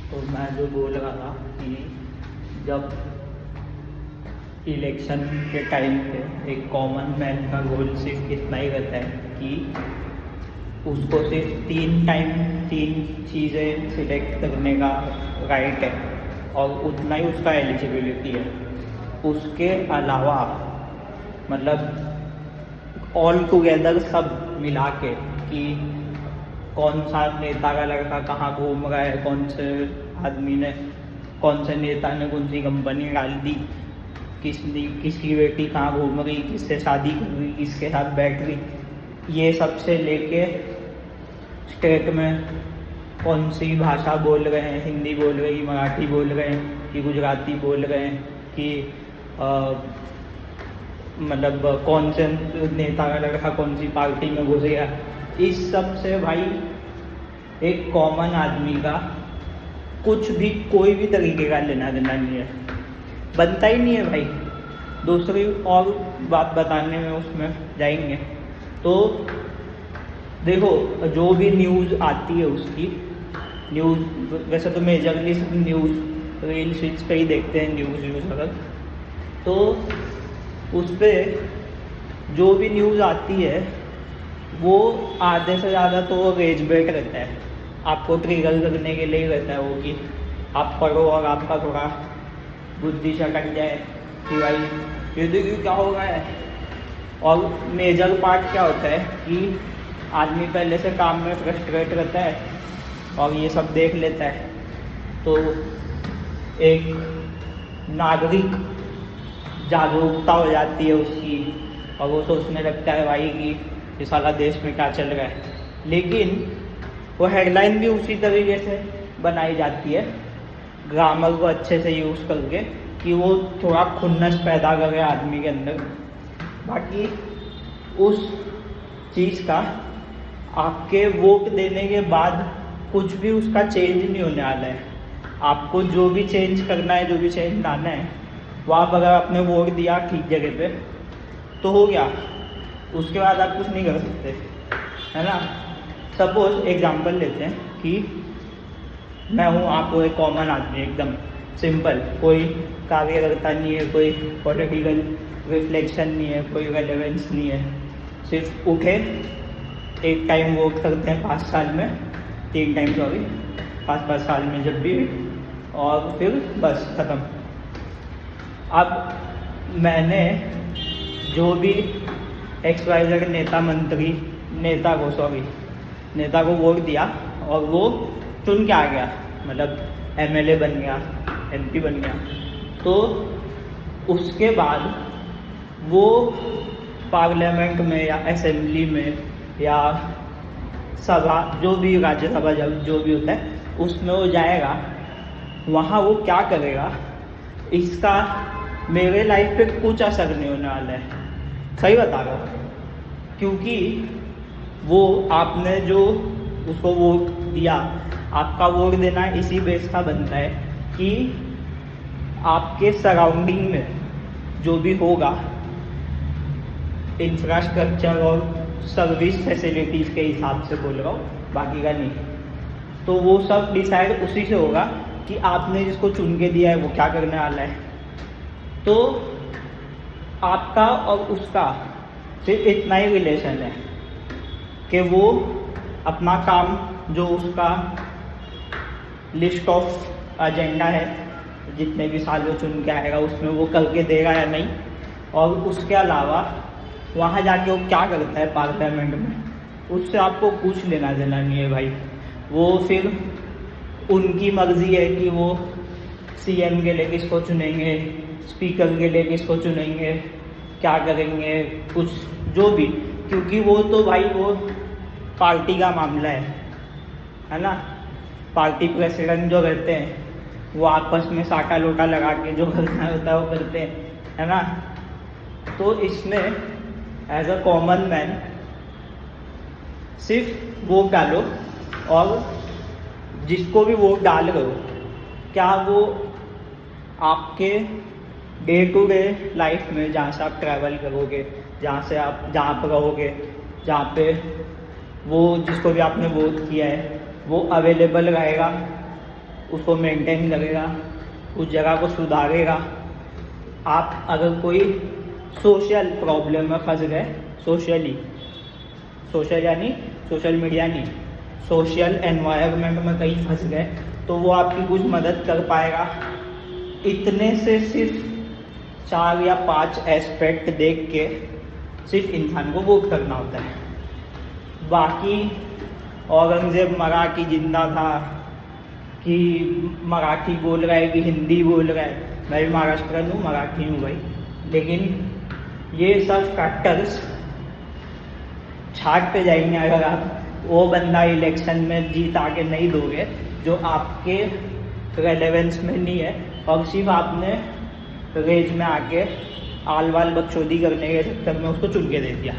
तो मैं जो बोल रहा था कि जब इलेक्शन के टाइम पे एक कॉमन मैन का गोल सिर्फ इतना ही रहता है कि उसको सिर्फ 3 चीज़ें सिलेक्ट करने का राइट है और उतना ही उसका एलिजिबिलिटी है। उसके अलावा मतलब ऑल टुगेदर सब मिला के कि कौन सा नेता का लड़का कहाँ घूम रहा है, कौन से नेता ने कौन सी कंपनी डाल दी, किसकी बेटी कहाँ घूम रही, किससे शादी कर रही, किसके साथ बैठ रही, ये सब से लेके स्टेट में कौन सी भाषा बोल रहे हैं, हिंदी बोल रहे हैं कि मराठी बोल रहे हैं कि गुजराती बोल रहे हैं कि मतलब कौन से नेता का लड़का कौन सी पार्टी में घुस गया, इस सब से भाई एक कॉमन आदमी का कुछ भी कोई भी तरीके का लेना देना नहीं है, बनता ही नहीं है भाई। दूसरी और बात बताने में उसमें जाएंगे तो देखो, जो भी न्यूज़ आती है उसकी न्यूज़, वैसे तो मेजरली न्यूज़ रील शीट्स पे ही देखते हैं न्यूज़ अगर, तो उस पर जो भी न्यूज़ आती है वो आधे से ज़्यादा तो रेज बेट रहता है, आपको ट्रिगर करने के लिए ही रहता है वो कि आप पढ़ो और आपका थोड़ा बुद्धि चटक जाए कि भाई ये देखिए क्या हो रहा है। और मेजर पार्ट क्या होता है कि आदमी पहले से काम में फ्रस्ट्रेट रहता है और ये सब देख लेता है, तो एक नागरिक जागरूकता हो जाती है उसकी और वो सोचने लगता है भाई कि ये साला देश में क्या चल रहा है। लेकिन वो हेडलाइन भी उसी तरीके से बनाई जाती है, ग्रामर को अच्छे से यूज़ करके, कि वो थोड़ा खुन्नस पैदा करे आदमी के अंदर। बाकी उस चीज़ का आपके वोट देने के बाद कुछ भी उसका चेंज नहीं होने वाला है। आपको जो भी चेंज करना है, जो भी चेंज लाना है, वो आप अगर आपने वोट दिया ठीक जगह पे तो हो गया, उसके बाद आप कुछ नहीं कर सकते, है ना। सपोज एग्जांपल लेते हैं कि मैं हूँ, आप वो एक कॉमन आदमी, एकदम सिंपल, कोई कार्यकर्ता नहीं है, कोई पॉलिटिकल रिफ्लेक्शन नहीं है, कोई रेलेवेंस नहीं है, सिर्फ उठे एक टाइम वोट करते हैं 5 साल में, 3 टाइम 5 साल में जब भी, और फिर बस ख़त्म। अब मैंने जो भी XYZ नेता को वोट दिया और वो चुन के आ गया, मतलब MLA बन गया, MP बन गया, तो उसके बाद वो पार्लियामेंट में या असेंबली में या सभा, जो भी राज्यसभा जो भी होता है उसमें वो जाएगा, वहाँ वो क्या करेगा इसका मेरे लाइफ पे कुछ असर नहीं होने वाला है, सही बता रहा हूँ। क्योंकि वो आपने जो उसको वोट दिया, आपका वोट देना इसी बेस का बनता है कि आपके सराउंडिंग में जो भी होगा इंफ्रास्ट्रक्चर और सर्विस फैसिलिटीज़ के हिसाब से बोल रहा हूँ, बाकी का नहीं, तो वो सब डिसाइड उसी से होगा कि आपने जिसको चुन के दिया है वो क्या करने वाला है। तो आपका और उसका सिर्फ इतना ही रिलेशन है कि वो अपना काम, जो उसका लिस्ट ऑफ एजेंडा है, जितने भी साल वो चुन के आएगा उसमें वो करके देगा या नहीं, और उसके अलावा वहाँ जाके वो क्या करता है पार्लियामेंट में, उससे आपको कुछ लेना देना नहीं है भाई। वो फिर उनकी मर्ज़ी है कि वो CM के लिए किसको चुनेंगे, स्पीकर के लिए किसको चुनेंगे, क्या करेंगे, कुछ जो भी, क्योंकि वो तो भाई वो पार्टी का मामला है ना। पार्टी प्रेसिडेंट जो रहते हैं वो आपस में साटा लोटा लगा के जो करना होता है वो करते हैं, है ना। तो इसमें एज अ कॉमन मैन सिर्फ वोट डालो, और जिसको भी वोट डाल रहे हो, क्या वो आपके डे टू डे लाइफ में, जहाँ से आप ट्रैवल करोगे, जहाँ पर रहोगे, जहाँ पे वो जिसको भी आपने वोट किया है वो अवेलेबल रहेगा, उसको मेंटेन करेगा, उस जगह को सुधारेगा। आप अगर कोई सोशल प्रॉब्लम में फंस गए, सोशल यानी सोशल मीडिया नहीं, सोशल एनवायरनमेंट में कहीं फंस गए, तो वो आपकी कुछ मदद कर पाएगा। इतने से सिर्फ 4 या 5 एस्पेक्ट देख के सिर्फ इंसान को वोट करना होता है। बाकी औरंगज़ेब मरा कि जिंदा था, कि मराठी बोल रहा है कि हिंदी बोल रहा है, मैं भी महाराष्ट्रन हूँ, मराठी हूँ भाई, लेकिन ये सब फैक्टर्स छाट पे जाएंगे अगर आप वो बंदा इलेक्शन में जीत आके नहीं दोगे जो आपके रेलेवेंस में नहीं है, और सिर्फ आपने रेज में आके आल वाल बकचोदी करने के चक्कर में उसको चुन के दे दिया।